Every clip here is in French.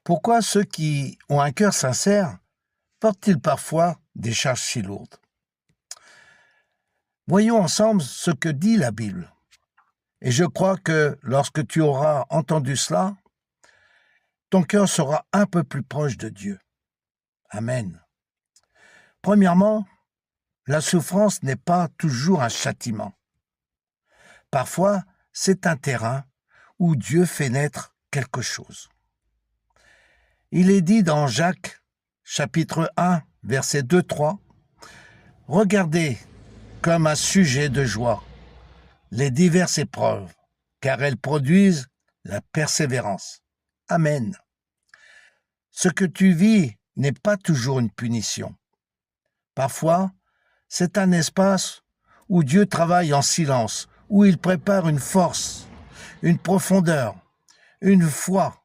Pourquoi ceux qui ont un cœur sincère portent-ils parfois des charges si lourdes? Voyons ensemble ce que dit la Bible. Et je crois que lorsque tu auras entendu cela, ton cœur sera un peu plus proche de Dieu. Amen. Premièrement, la souffrance n'est pas toujours un châtiment. Parfois, c'est un terrain où Dieu fait naître quelque chose. Il est dit dans Jacques, chapitre 1, versets 2-3, « Regardez comme un sujet de joie les diverses épreuves, car elles produisent la persévérance. » Amen. Ce que tu vis n'est pas toujours une punition. Parfois, c'est un espace où Dieu travaille en silence, où il prépare une force, une profondeur, une foi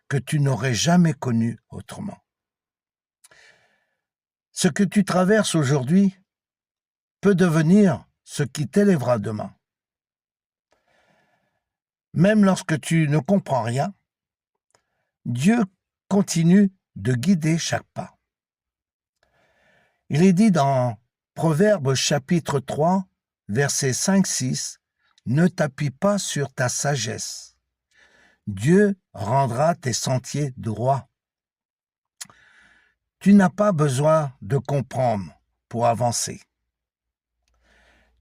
que tu n'aurais jamais connue autrement. Ce que tu traverses aujourd'hui peut devenir ce qui t'élèvera demain. Même lorsque tu ne comprends rien, Dieu continue de guider chaque pas. Il est dit dans Proverbes chapitre 3, versets 5-6, « Ne t'appuie pas sur ta sagesse. Dieu rendra tes sentiers droits. » Tu n'as pas besoin de comprendre pour avancer.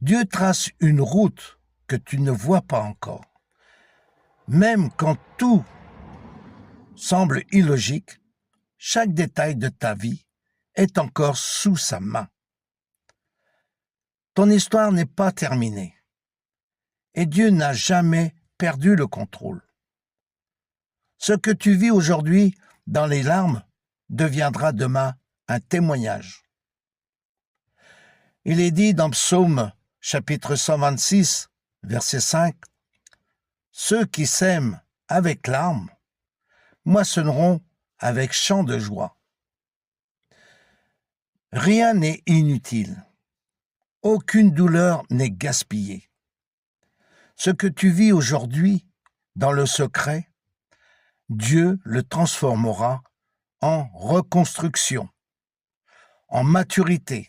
Dieu trace une route que tu ne vois pas encore. Même quand tout semble illogique, chaque détail de ta vie est encore sous sa main. Ton histoire n'est pas terminée et Dieu n'a jamais perdu le contrôle. Ce que tu vis aujourd'hui dans les larmes deviendra demain un témoignage. Il est dit dans Psaume chapitre 126, verset 5, « Ceux qui sèment avec larmes moissonneront avec chant de joie. » Rien n'est inutile. Aucune douleur n'est gaspillée. Ce que tu vis aujourd'hui dans le secret, Dieu le transformera en reconstruction, en maturité,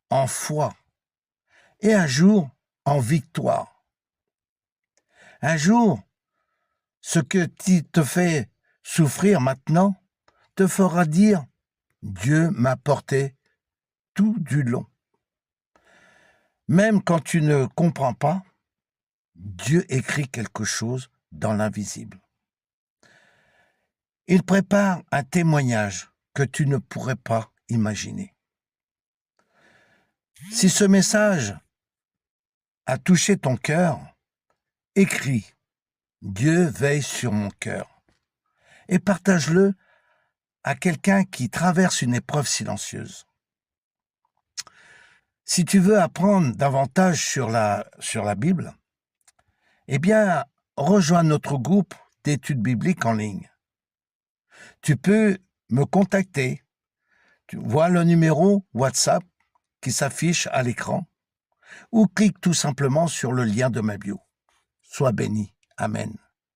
en foi et un jour en victoire. Un jour, ce que te fait souffrir maintenant te fera dire « Dieu m'a porté tout du long ». Même quand tu ne comprends pas, Dieu écrit quelque chose dans l'invisible. Il prépare un témoignage que tu ne pourrais pas imaginer. Si ce message a touché ton cœur, écris « Dieu veille sur mon cœur » et partage-le à quelqu'un qui traverse une épreuve silencieuse. Si tu veux apprendre davantage sur la Bible, eh bien, rejoins notre groupe d'études bibliques en ligne. Tu peux me contacter. Tu vois le numéro WhatsApp qui s'affiche à l'écran ou clique tout simplement sur le lien de ma bio. Sois béni. Amen.